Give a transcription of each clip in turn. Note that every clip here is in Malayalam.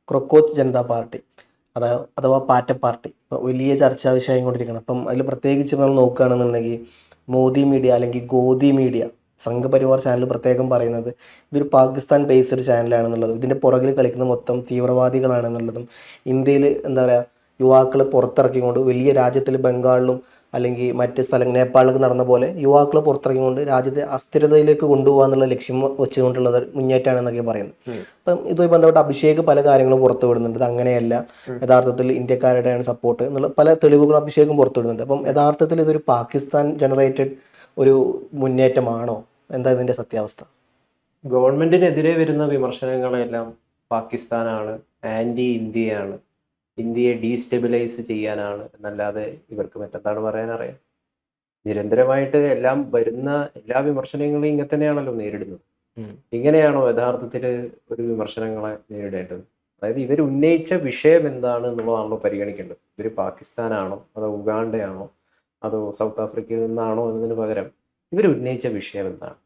ക്രൊക്കോച്ച് ജനതാ പാർട്ടി അഥവാ പാറ്റ പാർട്ടി ഇപ്പോൾ വലിയ ചർച്ചാ വിഷയം കൊണ്ടിരിക്കണം. അപ്പം അതിൽ പ്രത്യേകിച്ച് നമ്മൾ നോക്കുകയാണെന്നുണ്ടെങ്കിൽ മോദി മീഡിയ അല്ലെങ്കിൽ ഗോദി മീഡിയ സംഘപരിവാർ ചാനൽ പ്രത്യേകം പറയുന്നത് ഇതൊരു പാകിസ്ഥാൻ ബേസ്ഡ് ചാനലാണെന്നുള്ളതും ഇതിൻ്റെ പുറകിൽ കളിക്കുന്ന മൊത്തം തീവ്രവാദികളാണെന്നുള്ളതും ഇന്ത്യയിൽ എന്താ പറയുക യുവാക്കളെ പുറത്തിറക്കിക്കൊണ്ട് വലിയ രാജ്യത്തിൽ ബംഗാളിലും അല്ലെങ്കിൽ മറ്റ് സ്ഥലങ്ങൾ നേപ്പാളിലൊക്കെ നടന്ന പോലെ യുവാക്കളെ പുറത്തിറങ്ങിക്കൊണ്ട് രാജ്യത്തെ അസ്ഥിരതയിലേക്ക് കൊണ്ടുപോകുക എന്നുള്ള ലക്ഷ്യം വെച്ചുകൊണ്ടുള്ള മുന്നേറ്റമാണെന്നൊക്കെ പറയുന്നത്. അപ്പം ഇതുമായി ബന്ധപ്പെട്ട് അഭിഷേക് പല കാര്യങ്ങളും പുറത്തു വിടുന്നുണ്ട്. ഇത് അങ്ങനെയല്ല, യഥാർത്ഥത്തിൽ ഇന്ത്യക്കാരുടെയാണ് സപ്പോർട്ട് എന്നുള്ള പല തെളിവുകളും അഭിഷേകും പുറത്തു വിടുന്നുണ്ട്. അപ്പം യഥാർത്ഥത്തിൽ ഇതൊരു പാകിസ്ഥാൻ ജനറേറ്റഡ് ഒരു മുന്നേറ്റമാണോ? എന്താ ഇതിൻ്റെ സത്യാവസ്ഥ? ഗവൺമെന്റിനെതിരെ വരുന്ന വിമർശനങ്ങളെല്ലാം പാകിസ്ഥാനാണ്, ആന്റി ഇന്ത്യയാണ്, ഇന്ത്യയെ ഡീസ്റ്റെബിലൈസ് ചെയ്യാനാണ് എന്നല്ലാതെ ഇവർക്ക് മറ്റെന്താണ് പറയാനറിയാം. നിരന്തരമായിട്ട് എല്ലാം വരുന്ന എല്ലാ വിമർശനങ്ങളും ഇങ്ങനെ തന്നെയാണല്ലോ നേരിടുന്നത്. ഇങ്ങനെയാണോ യഥാർത്ഥത്തിൽ ഒരു വിമർശനങ്ങളെ നേരിടേണ്ടത്? അതായത് ഇവർ ഉന്നയിച്ച വിഷയം എന്താണ് എന്നുള്ളതാണല്ലോ പരിഗണിക്കേണ്ടത്. ഇവർ പാകിസ്ഥാനാണോ അതോ ഉഗാണ്ടയാണോ അതോ സൗത്ത് ആഫ്രിക്കയിൽ നിന്നാണോ എന്നതിന് പകരം ഇവർ ഉന്നയിച്ച വിഷയം എന്താണ്,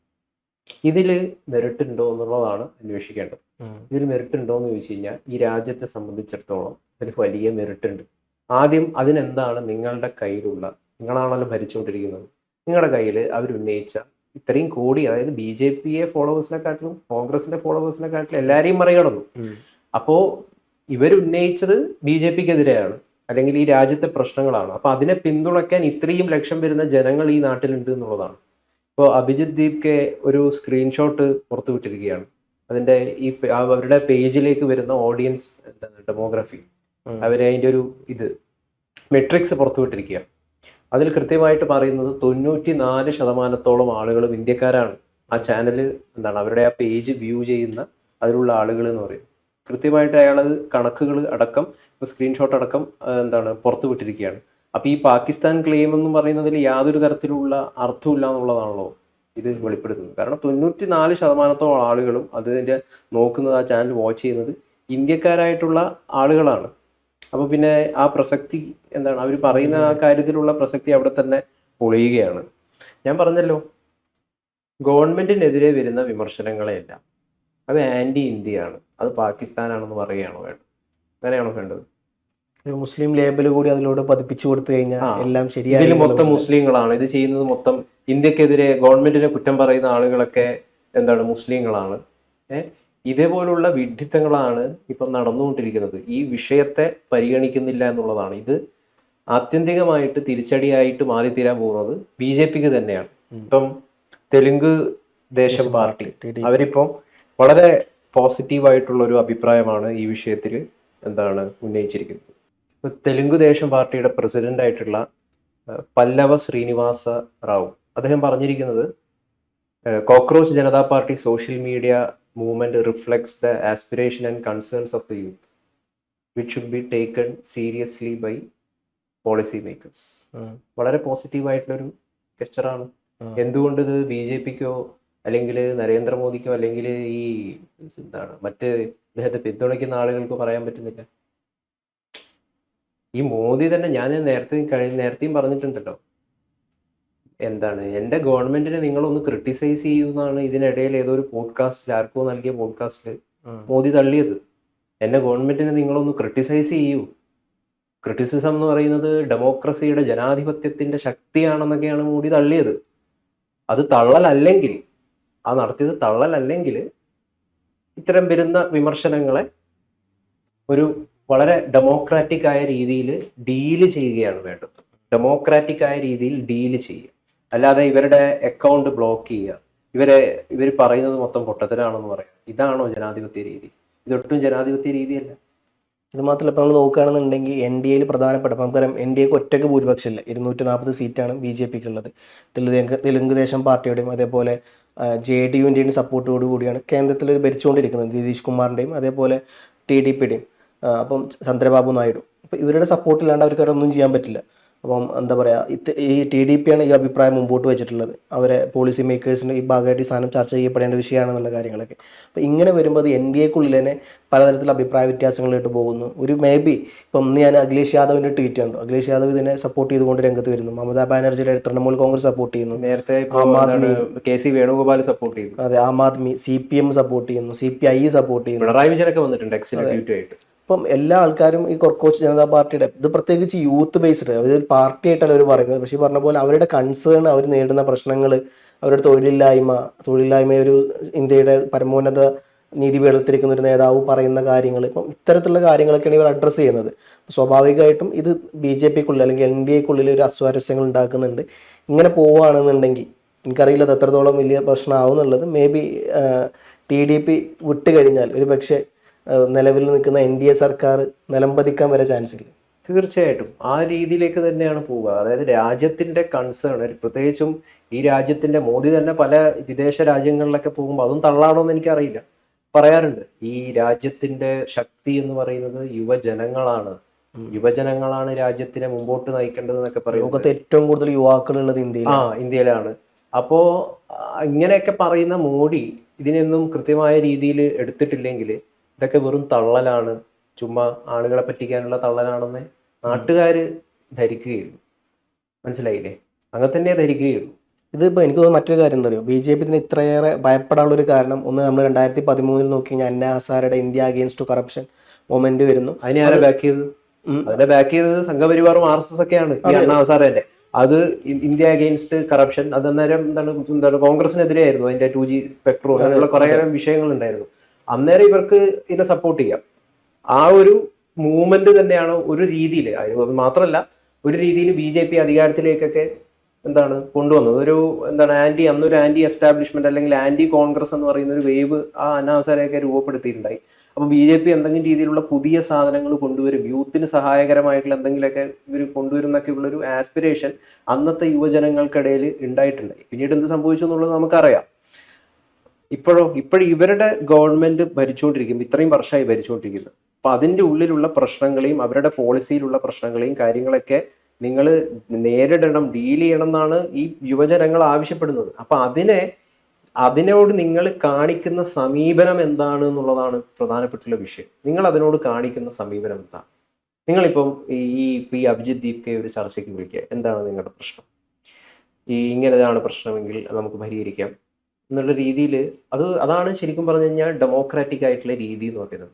ഇതിൽ മെറിറ്റ് ഉണ്ടോ എന്നുള്ളതാണ് അന്വേഷിക്കേണ്ടത്. ഇതിൽ മെറിറ്റ് ഉണ്ടോ എന്ന് ചോദിച്ചു കഴിഞ്ഞാൽ ഈ രാജ്യത്തെ സംബന്ധിച്ചിടത്തോളം ഒരു വലിയ മെറിറ്റ് ഉണ്ട്. ആദ്യം അതിനെന്താണ് നിങ്ങളുടെ കയ്യിലുള്ള, നിങ്ങളാണല്ലോ ഭരിച്ചുകൊണ്ടിരിക്കുന്നത്, നിങ്ങളുടെ കയ്യിൽ അവരുന്നയിച്ച ഇത്രയും കോടി, അതായത് BJP ഫോളോവേഴ്സിനെക്കാട്ടിലും കോൺഗ്രസിന്റെ ഫോളോവേഴ്സിനെക്കാട്ടിലും എല്ലാവരെയും മറികടന്നു. അപ്പോൾ ഇവരുന്നയിച്ചത് BJPക്കെതിരെയാണ്, അല്ലെങ്കിൽ ഈ രാജ്യത്തെ പ്രശ്നങ്ങളാണ്. അപ്പൊ അതിനെ പിന്തുണയ്ക്കാൻ ഇത്രയും ലക്ഷം വരുന്ന ജനങ്ങൾ ഈ നാട്ടിലുണ്ട് എന്നുള്ളതാണ്. ഇപ്പോൾ അഭിജിത് ദീപ്കെ ഒരു സ്ക്രീൻഷോട്ട് പുറത്തുവിട്ടിരിക്കുകയാണ്. അതിന്റെ ഈ അവരുടെ പേജിലേക്ക് വരുന്ന ഓഡിയൻസ് ഡെമോഗ്രഫി, അവരെ അതിൻ്റെ ഒരു മെട്രിക്സ് പുറത്തുവിട്ടിരിക്കുകയാണ്. അതിൽ കൃത്യമായിട്ട് പറയുന്നത് 94% ആളുകളും ഇന്ത്യക്കാരാണ്. ആ ചാനൽ അവരുടെ ആ പേജ് വ്യൂ ചെയ്യുന്ന അതിലുള്ള ആളുകൾ എന്ന് പറയും. കൃത്യമായിട്ട് അയാളത് കണക്കുകൾ അടക്കം സ്ക്രീൻഷോട്ട് അടക്കം പുറത്തുവിട്ടിരിക്കുകയാണ്. അപ്പൊ ഈ പാകിസ്ഥാൻ ക്ലെയിം എന്ന് പറയുന്നതിൽ യാതൊരു തരത്തിലുള്ള അർത്ഥമില്ല എന്നുള്ളതാണല്ലോ ഇത് വെളിപ്പെടുത്തുന്നത്. കാരണം 94% ആളുകളും അതിൻ്റെ നോക്കുന്നത്, ആ ചാനൽ വാച്ച് ചെയ്യുന്നത് ഇന്ത്യക്കാരായിട്ടുള്ള ആളുകളാണ്. അപ്പൊ പിന്നെ ആ പ്രസക്തി അവർ പറയുന്ന ആ കാര്യത്തിലുള്ള പ്രസക്തി അവിടെ തന്നെ പൊളിയുകയാണ്. ഞാൻ പറഞ്ഞല്ലോ, ഗവൺമെന്റിനെതിരെ വരുന്ന വിമർശനങ്ങളെല്ലാം അത് ആന്റി ഇന്ത്യയാണ്, അത് പാകിസ്ഥാനാണെന്ന് പറയുകയാണോ വേണ്ടത്? അങ്ങനെയാണോ വേണ്ടത്? ഒരു മുസ്ലിം ലേബൽ കൂടി അതിലൂടെ പതിപ്പിച്ചു കൊടുത്തു കഴിഞ്ഞാൽ എല്ലാം ശരിയാണ്. ഇതിൽ മൊത്തം മുസ്ലിങ്ങളാണ് ഇത് ചെയ്യുന്നത്, മൊത്തം ഇന്ത്യക്കെതിരെ ഗവൺമെന്റിനെ കുറ്റം പറയുന്ന ആളുകളൊക്കെ മുസ്ലിങ്ങളാണ്. ഇതേപോലുള്ള വിഡ്ഢിത്തങ്ങളാണ് ഇപ്പം നടന്നുകൊണ്ടിരിക്കുന്നത്. ഈ വിഷയത്തെ പരിഗണിക്കുന്നില്ല എന്നുള്ളതാണ്. ഇത് ആത്യന്തികമായിട്ട് തിരിച്ചടിയായിട്ട് മാറിത്തീരാൻ പോകുന്നത് BJPക്ക് തന്നെയാണ്. ഇപ്പം തെലുങ്ക് ദേശം പാർട്ടി അവരിപ്പം വളരെ പോസിറ്റീവായിട്ടുള്ള ഒരു അഭിപ്രായമാണ് ഈ വിഷയത്തിൽ ഉന്നയിച്ചിരിക്കുന്നത്. ഇപ്പൊ തെലുങ്ക് ദേശം പാർട്ടിയുടെ പ്രസിഡന്റ് ആയിട്ടുള്ള പല്ലവ ശ്രീനിവാസ റാവു അദ്ദേഹം പറഞ്ഞിരിക്കുന്നത്, Cockroach Janata Party social media movement reflects the aspiration and concerns of the youth which should be taken seriously by policy makers. വളരെ പോസിറ്റീവായിട്ടുള്ളൊരു ഗെസ്റ്ററാണ്. എന്തുകൊണ്ട് ഇത് BJPക്കോ അല്ലെങ്കിൽ നരേന്ദ്രമോദിക്കോ അല്ലെങ്കിൽ ഈ മറ്റ് അദ്ദേഹത്തെ പിന്തുണയ്ക്കുന്ന ആളുകൾക്ക് പറയാൻ പറ്റുന്നില്ല? ഈ മോദി തന്നെ, ഞാൻ നേരത്തെയും പറഞ്ഞിട്ടുണ്ടല്ലോ, എൻ്റെ ഗവൺമെന്റിനെ നിങ്ങളൊന്ന് ക്രിട്ടിസൈസ് ചെയ്യുന്നതാണ് ഇതിനിടയിൽ ഏതോ ഒരു പോഡ്കാസ്റ്റിൽ, ആർക്കോ നൽകിയ പോഡ്കാസ്റ്റിൽ മോദി തള്ളിയത്. എന്നെ ഗവൺമെന്റിനെ നിങ്ങളൊന്ന് ക്രിട്ടിസൈസ് ചെയ്യൂ. ക്രിറ്റിസിസം എന്ന് പറയുന്നത് ഡെമോക്രസിയുടെ, ജനാധിപത്യത്തിന്റെ ശക്തിയാണെന്നൊക്കെയാണ് മോദി തള്ളിയത്. അത് തള്ളലല്ലെങ്കിൽ, ആ നടത്തിയത് തള്ളലല്ലെങ്കിൽ ഇത്തരം വരുന്ന വിമർശനങ്ങളെ ഒരു വളരെ ഡെമോക്രാറ്റിക് ആയ രീതിയിൽ ഡീല് ചെയ്യുകയാണ് വേണ്ടത്. ഡെമോക്രാറ്റിക് ആയ രീതിയിൽ ഡീല് ചെയ്യുക, അല്ലാതെ ഇവരുടെ അക്കൗണ്ട് ബ്ലോക്ക് ചെയ്യുക, ഇവർ പറയുന്നത് മൊത്തം പൊട്ടത്തരാണെന്ന് പറയാം. ഇതാണോ ജനാധിപത്യ രീതി? ഇതൊട്ടും ജനാധിപത്യ രീതിയല്ല. ഇത് മാത്രമല്ല, ഇപ്പോൾ നമ്മൾ നോക്കുകയാണെന്നുണ്ടെങ്കിൽ NDAയിൽ പ്രധാനപ്പെട്ട, അപ്പോൾ നമുക്കറിയാം NDAക്ക് ഒറ്റയ്ക്ക് ഭൂരിപക്ഷമില്ല, 240 സീറ്റാണ് BJPക്ക് ഉള്ളത്. തെലുങ്ക് ദേശം പാർട്ടിയുടെയും അതേപോലെ JDUവിൻ്റെയും സപ്പോർട്ടോടു കൂടിയാണ് കേന്ദ്രത്തിൽ ഭരിച്ചുകൊണ്ടിരിക്കുന്നത്, നിതീഷ് കുമാറിൻ്റെയും അതേപോലെ TDPയുടെയും അപ്പം ചന്ദ്രബാബു നായിഡു. അപ്പോൾ ഇവരുടെ സപ്പോർട്ടില്ലാണ്ട് അവർക്ക് അവിടെ ഒന്നും ചെയ്യാൻ പറ്റില്ല. അപ്പം എന്താ പറയുക, ഈ TDP ആണ് ഈ അഭിപ്രായം മുമ്പോട്ട് വെച്ചിട്ടുള്ളത്. അവരെ പോളിസി മേക്കേഴ്സിൻ്റെ ഈ ഭാഗമായിട്ട് ഈ സാധനം ചർച്ച ചെയ്യപ്പെടേണ്ട വിഷയമാണെന്നുള്ള കാര്യങ്ങളൊക്കെ. അപ്പോൾ ഇങ്ങനെ വരുമ്പോൾ അത് NDAക്കുള്ളിൽ തന്നെ പലതരത്തിലുള്ള അഭിപ്രായ വ്യത്യാസങ്ങളിലോട്ട് പോകുന്നു. ഒരു ഇപ്പം ഇന്ന് ഞാൻ അഖിലേഷ് യാദവിൻ്റെ ട്വീറ്റ് കണ്ടു. അഖിലേഷ് യാദവ് ഇതിനെ സപ്പോർട്ട് ചെയ്തുകൊണ്ട് രംഗത്ത് വരുന്നു. മമതാ ബാനർജിയുടെ തൃണമൂൽ കോൺഗ്രസ് സപ്പോർട്ട് ചെയ്യുന്നു. നേരത്തെ ആം ആദ്മി KC വേണുഗോപാൽ സപ്പോർട്ട് ചെയ്യുന്നു. അതെ, ആം ആദ്മി, CPM സപ്പോർട്ട് ചെയ്യുന്നു, CPI സപ്പോർട്ട് ചെയ്യുന്നു. പിണറായി വിജയനൊക്കെ വന്നിട്ടുണ്ട് എക്സിക്യൂട്ടീവ് ആയിട്ട്. ഇപ്പം എല്ലാ ആൾക്കാരും ഈ കോക്രോച്ച് ജനതാ പാർട്ടിയുടെ ഇത് പ്രത്യേകിച്ച് യൂത്ത് ബേസ്ഡ് അതായത് പാർട്ടി ആയിട്ടല്ല അവർ പറയുന്നത്. പക്ഷേ ഈ പറഞ്ഞ പോലെ അവരുടെ കൺസേൺ, അവർ നേരിടുന്ന പ്രശ്നങ്ങൾ, അവരുടെ തൊഴിലില്ലായ്മ ഒരു ഇന്ത്യയുടെ പരമോന്നത നീതിപീഠത്തിരിക്കുന്ന ഒരു നേതാവ് പറയുന്ന കാര്യങ്ങൾ, ഇപ്പം ഇത്തരത്തിലുള്ള കാര്യങ്ങളൊക്കെയാണ് ഇവർ അഡ്രസ്സ് ചെയ്യുന്നത്. സ്വാഭാവികമായിട്ടും ഇത് BJPക്കുള്ളിൽ അല്ലെങ്കിൽ NDAക്കുള്ളിൽ ഒരു അസ്വാരസ്യങ്ങൾ ഉണ്ടാക്കുന്നുണ്ട്. ഇങ്ങനെ പോവുകയാണെന്നുണ്ടെങ്കിൽ എനിക്കറിയില്ല അത് എത്രത്തോളം വലിയ പ്രശ്നമാവും എന്നുള്ളത്. മേ ബി TDP വിട്ട് കഴിഞ്ഞാൽ ഒരു പക്ഷേ നിലവിൽ നിൽക്കുന്ന NDA സർക്കാർ നിലംപതിക്കാൻ വരെ ചാൻസ് ഇല്ല. തീർച്ചയായിട്ടും ആ രീതിയിലേക്ക് തന്നെയാണ് പോവുക. അതായത് രാജ്യത്തിന്റെ കൺസേൺ, പ്രത്യേകിച്ചും ഈ രാജ്യത്തിന്റെ മോദി തന്നെ പല വിദേശ രാജ്യങ്ങളിലൊക്കെ പോകുമ്പോൾ അതും തള്ളാണോ എന്ന് എനിക്കറിയില്ല, പറയാറുണ്ട് ഈ രാജ്യത്തിന്റെ ശക്തി എന്ന് പറയുന്നത് യുവജനങ്ങളാണ്, യുവജനങ്ങളാണ് രാജ്യത്തിനെ മുമ്പോട്ട് നയിക്കേണ്ടത് എന്നൊക്കെ പറയുന്നത്. ലോകത്ത് ഏറ്റവും കൂടുതൽ യുവാക്കളുള്ളത് ഇന്ത്യയിലാണ്. അപ്പോ ഇങ്ങനെയൊക്കെ പറയുന്ന മോഡി ഇതിനൊന്നും കൃത്യമായ രീതിയിൽ എടുത്തിട്ടില്ലെങ്കിൽ ഇതൊക്കെ വെറും തള്ളലാണ്, ചുമ്മാ ആളുകളെ പറ്റിക്കാനുള്ള തള്ളലാണെന്ന് നാട്ടുകാർ ധരിക്കുകയുള്ളൂ. മനസ്സിലായില്ലേ? അങ്ങനെ തന്നെ ധരിക്കുകയുള്ളൂ. ഇതിപ്പോൾ എനിക്ക് തോന്നുന്നു മറ്റൊരു കാര്യം എന്താ പറയുക, BJP ഇതിന് ഇത്രയേറെ ഭയപ്പെടാനുള്ളൊരു കാരണം, ഒന്ന് നമ്മൾ 2013 നോക്കി കഴിഞ്ഞാൽ അന്ന ഹസാരയുടെ ഇന്ത്യ അഗെയിൻസ്റ്റ് കറപ്ഷൻ മൊമെന്റ് വരുന്നു. അതിനെ ബാക്ക് ചെയ്തത് അതിനെ ബാക്ക് ചെയ്തത് സംഘപരിവാറും RSS ഒക്കെയാണ്. ഈ അണ്ണാ ഹസാരേന്റെ അത് ഇന്ത്യ അഗെയിൻസ്റ്റ് കറപ്ഷൻ, അത് അന്നേരം എന്താണ് കോൺഗ്രസിനെതിരെ ആയിരുന്നു. അതിന്റെ 2G സ്പെക്ട്രോ അങ്ങനെയുള്ള കുറെ വിഷയങ്ങൾ ഉണ്ടായിരുന്നു. അന്നേരം ഇവർക്ക് ഇതിനെ സപ്പോർട്ട് ചെയ്യാം. ആ ഒരു മൂവ്മെന്റ് തന്നെയാണ് ഒരു രീതിയിൽ, മാത്രമല്ല ഒരു രീതിയിൽ BJP അധികാരത്തിലേക്കൊക്കെ കൊണ്ടുവന്നത്. അന്നൊരു ആന്റി എസ്റ്റാബ്ലിഷ്മെന്റ് അല്ലെങ്കിൽ ആന്റി കോൺഗ്രസ് എന്ന് പറയുന്ന ഒരു വേവ് ആ അന്നാ ഹസാരെയൊക്കെ രൂപപ്പെടുത്തിയിട്ടുണ്ടായി. അപ്പൊ BJP എന്തെങ്കിലും രീതിയിലുള്ള പുതിയ സാധനങ്ങൾ കൊണ്ടുവരും, യൂത്തിന് സഹായകരമായിട്ടുള്ള എന്തെങ്കിലുമൊക്കെ ഇവർ കൊണ്ടുവരും എന്നൊക്കെ ഉള്ളൊരു ആസ്പിരേഷൻ അന്നത്തെ യുവജനങ്ങൾക്കിടയിൽ ഉണ്ടായിട്ടുണ്ടായി. പിന്നീട് എന്ത് സംഭവിച്ചു എന്നുള്ളത് നമുക്കറിയാം. ഇപ്പോഴും ഇവരുടെ ഗവൺമെന്റ് ഭരിച്ചുകൊണ്ടിരിക്കും, ഇത്രയും വർഷമായി ഭരിച്ചുകൊണ്ടിരിക്കുന്നത്. അപ്പൊ അതിന്റെ ഉള്ളിലുള്ള പ്രശ്നങ്ങളെയും അവരുടെ പോളിസിയിലുള്ള പ്രശ്നങ്ങളെയും കാര്യങ്ങളൊക്കെ നിങ്ങൾ നേരിടണം, ഡീൽ ചെയ്യണം എന്നാണ് ഈ യുവജനങ്ങൾ ആവശ്യപ്പെടുന്നത്. അപ്പൊ അതിനോട് നിങ്ങൾ കാണിക്കുന്ന സമീപനം എന്താണ് എന്നുള്ളതാണ് പ്രധാനപ്പെട്ടുള്ള വിഷയം. നിങ്ങൾ അതിനോട് കാണിക്കുന്ന സമീപനം എന്താണ്? നിങ്ങളിപ്പം ഈ അഭിജിത്ത് ദീപ്കയെ ഒരു ചർച്ചയ്ക്ക് വിളിക്കുക, എന്താണ് നിങ്ങളുടെ പ്രശ്നം, ഇങ്ങനെയാണ് പ്രശ്നമെങ്കിൽ നമുക്ക് പരിഹരിക്കാം എന്നുള്ള രീതിയിൽ, അതാണ് ശരിക്കും പറഞ്ഞു കഴിഞ്ഞാൽ ഡെമോക്രാറ്റിക് ആയിട്ടുള്ള രീതി എന്ന് പറയുന്നത്.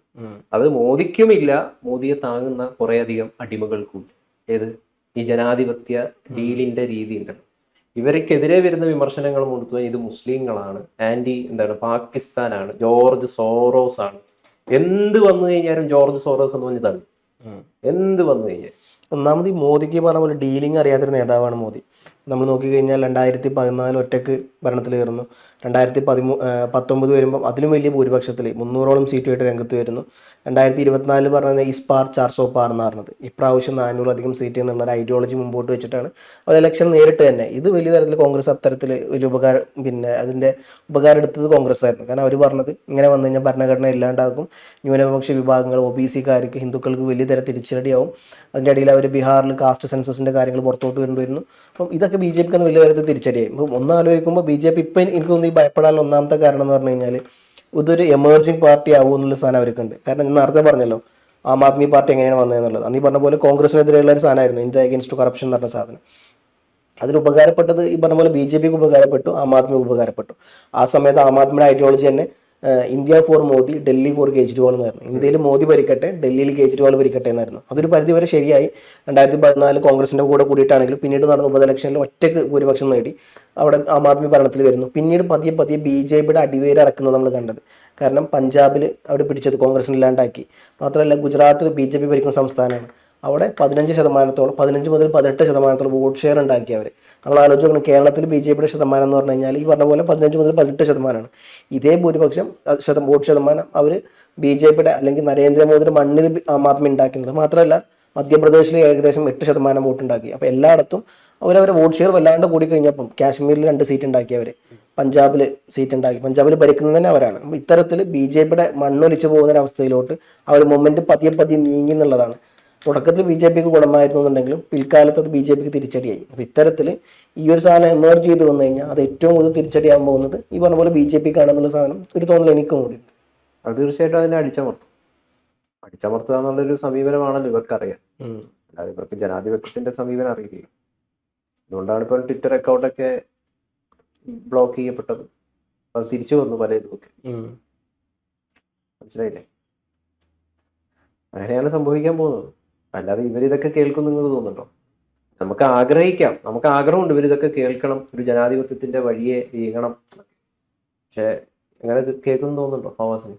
അത് മോദിക്കുമില്ല, മോദിയെ താങ്ങുന്ന കുറേയധികം അടിമകൾക്കും ഈ ജനാധിപത്യ ഡീലിന്റെ രീതി ഉണ്ടല്ലോ. ഇവർക്കെതിരെ വരുന്ന വിമർശനങ്ങൾ കൊടുത്തു, ഇത് മുസ്ലിങ്ങളാണ്, പാകിസ്ഥാനാണ്, ജോർജ് സോറോസ് ആണ്, എന്ത് വന്നു കഴിഞ്ഞാലും ജോർജ് സോറോസ് എന്ന് പറഞ്ഞതാണ്. എന്ത് വന്നു കഴിഞ്ഞാൽ ഒന്നാമത് ഈ മോദിക്ക് പറഞ്ഞ പോലെ ഡീലിംഗ് അറിയാത്തൊരു നേതാവാണ് മോദി. നമ്മൾ നോക്കിക്കഴിഞ്ഞാൽ 2014 ഒറ്റക്ക് ഭരണത്തിൽ കയറുന്നു. 2019 വരുമ്പം അതിലും വലിയ ഭൂരിപക്ഷത്തിൽ 300ഓളം സീറ്റുമായിട്ട് രംഗത്ത് വരുന്നു. 2024 പറഞ്ഞത് ഇസ് പാർ 400 പാർ എന്ന് പറഞ്ഞത്, ഇപ്രാവശ്യം 400 സീറ്റ് എന്നുള്ള ഒരു ഐഡിയോളജി മുമ്പോട്ട് വെച്ചിട്ടാണ് അവർ ഇലക്ഷൻ നേരിട്ട് തന്നെ. ഇത് വലിയ തരത്തിൽ കോൺഗ്രസ് അത്തരത്തിൽ വലിയ ഉപകാരം, അതിൻ്റെ ഉപകാരം എടുത്തത് കോൺഗ്രസ് ആയിരുന്നു. കാരണം അവർ പറഞ്ഞത് ഇങ്ങനെ വന്നു കഴിഞ്ഞാൽ ഭരണഘടന ഇല്ലാണ്ടാക്കും, ന്യൂനപക്ഷ വിഭാഗങ്ങൾ, OBC-കാർക്ക്, ഹിന്ദുക്കൾക്ക് വലിയ തരം തിരിച്ചടിയാവും. അതിൻ്റെ ഇടയിൽ അവർ ബീഹാറിൽ കാസ്റ്റ് സെൻസസിൻ്റെ കാര്യങ്ങൾ പുറത്തോട്ട് വരുന്നു. അപ്പം ഇതൊക്കെ BJPക്ക് വലിയ തരത്തിൽ തിരിച്ചടിയായി. ഇപ്പം ഒന്നാലോചിക്കുമ്പോൾ BJP ഇപ്പം എനിക്ക് തോന്നുന്നു ഈ ഭയപ്പെടാനുള്ള ഒന്നാമത്തെ കാരണം എന്ന് പറഞ്ഞു കഴിഞ്ഞാൽ ഇതൊരു എമേർജിങ് പാർട്ടി ആവും എന്നുള്ള സാധനം അവർക്കുണ്ട്. കാരണം ഞാൻ നേരത്തെ പറഞ്ഞല്ലോ ആം ആദ്മി പാർട്ടി എങ്ങനെയാണ് വന്നതെന്നുള്ളത്. അന്ന് ഈ പറഞ്ഞ പോലെ കോൺഗ്രസിനെതിരെയുള്ള ഒരു സാധനമായിരുന്നു ഇന്ത്യ അഗെയിൻസ്റ്റ് കറപ്ഷൻ എന്ന് പറഞ്ഞ സാധനം. അതിൽ ഉപകാരപ്പെട്ടത് ഈ പറഞ്ഞ പോലെ BJPക്ക് ഉപകാരപ്പെട്ടു, ആം ആദ്മിക്ക് ഉപകാരപ്പെട്ടു. ആ സമയത്ത് ആം ആദ്മിയുടെ ഐഡിയോളജി തന്നെ India for Modi, Delhi for Kejriwal എന്നായിരുന്നു. ഇന്ത്യയിൽ മോദി ഭരിക്കട്ടെ, ഡൽഹിയിൽ കേജ്രിവാൾ ഭരിക്കട്ടെ എന്നായിരുന്നു. അതൊരു പരിധിവരെ ശരിയായി. 2014 കോൺഗ്രസിൻ്റെ കൂടെ കൂടിയിട്ടാണെങ്കിലും പിന്നീട് നടന്ന ഉപതെലക്ഷനിൽ ഒറ്റയ്ക്ക് ഭൂരിപക്ഷം നേടി അവിടെ ആം ആദ്മി ഭരണത്തിൽ വരുന്നു. പിന്നീട് പതിയെ BJPയുടെ അടിവേര് ഇറക്കുന്നത് നമ്മൾ കണ്ടത്. കാരണം പഞ്ചാബിൽ അവിടെ പിടിച്ചത് കോൺഗ്രസിന് ഇല്ലാണ്ടാക്കി. മാത്രമല്ല ഗുജറാത്തിൽ BJP ഭരിക്കുന്ന സംസ്ഥാനമാണ്. അവിടെ 15 മുതൽ 18% വോട്ട് ഷെയർ ഉണ്ടാക്കി അവർ. നമ്മൾ ആലോചിക്കണം, കേരളത്തിൽ BJPയുടെ ശതമാനം എന്ന് പറഞ്ഞു കഴിഞ്ഞാൽ ഈ പറഞ്ഞ പോലെ 15 മുതൽ 18%. ഇതേ ഭൂരിപക്ഷം വോട്ട് ശതമാനം അവർ BJPയുടെ അല്ലെങ്കിൽ നരേന്ദ്രമോദിയുടെ മണ്ണിൽ ആം ആദ്മി ഉണ്ടാക്കുന്നത്. മാത്രമല്ല മധ്യപ്രദേശിൽ ഏകദേശം 8% വോട്ട് ഉണ്ടാക്കി. അപ്പോൾ എല്ലായിടത്തും അവരവരെ വോട്ട് ഷെയർ വല്ലാണ്ട് കൂടി കഴിഞ്ഞപ്പം കാശ്മീരിൽ 2 സീറ്റ് ഉണ്ടാക്കി അവർ, പഞ്ചാബിൽ സീറ്റ് ഉണ്ടാക്കി, പഞ്ചാബിൽ ഭരിക്കുന്നത് തന്നെ അവരാണ്. അപ്പോൾ ഇത്തരത്തിൽ BJPയുടെ മണ്ണൊലിച്ചു പോകുന്നൊരവസ്ഥയിലോട്ട് അവർ മൊമെന്റ് പതിയെ നീങ്ങി എന്നുള്ളതാണ്. തുടക്കത്തിൽ BJPക്ക് ഗുണമായിരുന്നു എന്നുണ്ടെങ്കിലും പിൽക്കാലത്ത് അത് BJPക്ക് തിരിച്ചടിയായി. അപ്പോൾ ഇത്തരത്തിൽ ഈ ഒരു സാധനം എമേർജ് ചെയ്ത് വന്നു കഴിഞ്ഞാൽ അത് ഏറ്റവും കൂടുതൽ തിരിച്ചടിയാകാൻ പോകുന്നത് ഈ പറഞ്ഞ പോലെ BJPക്കാണെന്നുള്ള സാധനം ഒരു തോന്നൽ എനിക്കും കൂടി. അത് തീർച്ചയായിട്ടും അതിനെ അടിച്ചമർത്തുക എന്നുള്ളൊരു സമീപനമാണല്ലോ ഇവർക്കറിയാം. അല്ലാതെ ഇവർക്ക് ജനാധിപത്യത്തിന്റെ സമീപനം അറിയില്ല. അതുകൊണ്ടാണ് ഇപ്പോൾ ട്വിറ്റർ അക്കൗണ്ടൊക്കെ ബ്ലോക്ക് ചെയ്യപ്പെട്ടത്. അത് തിരിച്ചു വന്നു പല ഇതൊക്കെ. മനസ്സിലായില്ലേ? അങ്ങനെയാണ് സംഭവിക്കാൻ പോകുന്നത്. അല്ലാതെ ഇവരിതൊക്കെ കേൾക്കും നിങ്ങൾക്ക് തോന്നുന്നുണ്ടോ? നമുക്ക് ആഗ്രഹിക്കാം, നമുക്ക് ആഗ്രഹമുണ്ട് ഇവരിതൊക്കെ കേൾക്കണം, ഒരു ജനാധിപത്യത്തിന്റെ വഴിയെ നീങ്ങണം. പക്ഷെ എങ്ങനെ കേൾക്കുമെന്ന് തോന്നുന്നുണ്ടോ ഫവാസിന്?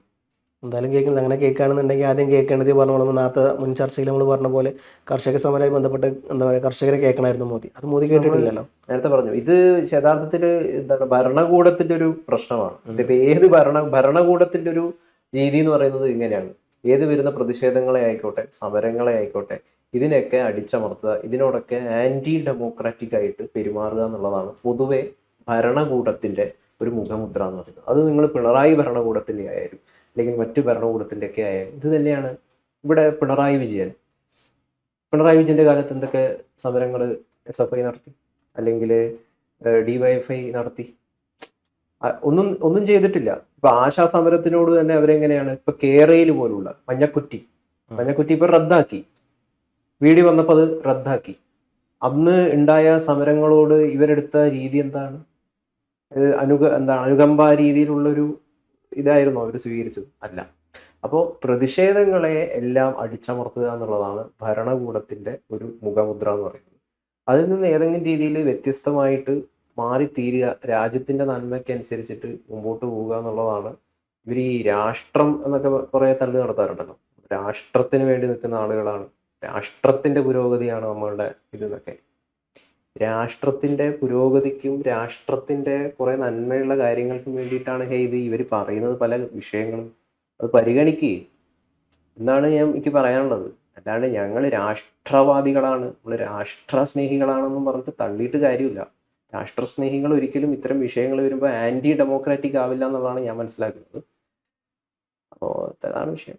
എന്തായാലും കേൾക്കുന്നില്ല. അങ്ങനെ കേൾക്കുകയാണെന്നുണ്ടെങ്കിൽ ആദ്യം കേൾക്കേണ്ടത് പറഞ്ഞ നമ്മൾ നേരത്തെ മുൻ ചർച്ചയിൽ നമ്മൾ പറഞ്ഞ പോലെ കർഷക സമരവുമായി ബന്ധപ്പെട്ട് എന്താ പറയുക കർഷകരെ കേൾക്കണമായിരുന്നു മോദി. അത് മോദി നമ്മൾ കേട്ടിട്ടില്ലല്ലോ. നേരത്തെ പറഞ്ഞു, ഇത് യഥാർത്ഥത്തിൽ എന്താണ് ഭരണകൂടത്തിന്റെ ഒരു പ്രശ്നമാണ്. ഇതിപ്പോ ഏത് ഭരണകൂടത്തിന്റെ ഒരു രീതി എന്ന് പറയുന്നത് ഇങ്ങനെയാണ്. ഏത് വരുന്ന പ്രതിഷേധങ്ങളെ ആയിക്കോട്ടെ, സമരങ്ങളെ ആയിക്കോട്ടെ, ഇതിനൊക്കെ അടിച്ചമർത്തുക, ഇതിനോടൊക്കെ ആന്റി ഡെമോക്രാറ്റിക് ആയിട്ട് പെരുമാറുക എന്നുള്ളതാണ് പൊതുവെ ഭരണകൂടത്തിന്റെ ഒരു മുഖമുദ്ര എന്ന് പറയുന്നത്. അത് നിങ്ങൾ പിണറായി ഭരണകൂടത്തിന്റെ ആയാലും അല്ലെങ്കിൽ മറ്റു ഭരണകൂടത്തിന്റെ ഒക്കെ ആയാലും ഇത് തന്നെയാണ്. ഇവിടെ പിണറായി വിജയന്റെ കാലത്ത് എന്തൊക്കെ സമരങ്ങൾ SFI നടത്തി, അല്ലെങ്കിൽ DYFI നടത്തി? ഒന്നും ചെയ്തിട്ടില്ല. ഇപ്പൊ ആശാ സമരത്തിനോട് തന്നെ അവരെങ്ങനെയാണ്, ഇപ്പൊ കേരയിൽ പോലുള്ള മഞ്ഞക്കുറ്റി ഇപ്പൊ റദ്ദാക്കി. വീടി വന്നപ്പോൾ അത് റദ്ദാക്കി. അന്ന് ഉണ്ടായ സമരങ്ങളോട് ഇവരെടുത്ത രീതി എന്താണ്? അനുകമ്പ രീതിയിലുള്ളൊരു ഇതായിരുന്നു അവർ സ്വീകരിച്ചത്? അല്ല. അപ്പോൾ പ്രതിഷേധങ്ങളെ എല്ലാം അടിച്ചമർത്തുക എന്നുള്ളതാണ് ഭരണകൂടത്തിന്റെ ഒരു മുഖമുദ്ര എന്ന് പറയുന്നത്. അതിൽ നിന്ന് ഏതെങ്കിലും രീതിയിൽ വ്യത്യസ്തമായിട്ട് മാറിത്തീരുക, രാജ്യത്തിന്റെ നന്മയ്ക്കനുസരിച്ചിട്ട് മുമ്പോട്ട് പോവുക എന്നുള്ളതാണ്. ഇവർ ഈ രാഷ്ട്രം എന്നൊക്കെ കുറെ തള്ളി നടത്താറുണ്ടല്ലോ. രാഷ്ട്രത്തിന് വേണ്ടി നിൽക്കുന്ന ആളുകളാണ്, രാഷ്ട്രത്തിന്റെ പുരോഗതിയാണ് നമ്മളുടെ ഇതെന്നൊക്കെ. രാഷ്ട്രത്തിന്റെ പുരോഗതിക്കും രാഷ്ട്രത്തിന്റെ കുറെ നന്മയുള്ള കാര്യങ്ങൾക്കും വേണ്ടിയിട്ടാണ് ഇത് ഇവർ പറയുന്നത്. പല വിഷയങ്ങളും അത് പരിഗണിക്കുക എന്നാണ് എനിക്ക് പറയാനുള്ളത്. അല്ലാണ്ട് ഞങ്ങൾ രാഷ്ട്രവാദികളാണ്, നമ്മൾ രാഷ്ട്രസ്നേഹികളാണെന്നും പറഞ്ഞിട്ട് തള്ളിയിട്ട് കാര്യമില്ല. രാഷ്ട്രസ്നേഹികൾ ഒരിക്കലും ഇത്തരം വിഷയങ്ങൾ വരുമ്പോൾ ആന്റി ഡെമോക്രാറ്റിക് ആവില്ല എന്നുള്ളതാണ് ഞാൻ മനസ്സിലാക്കുന്നത്. അപ്പോൾ അതാണ് വിഷയം.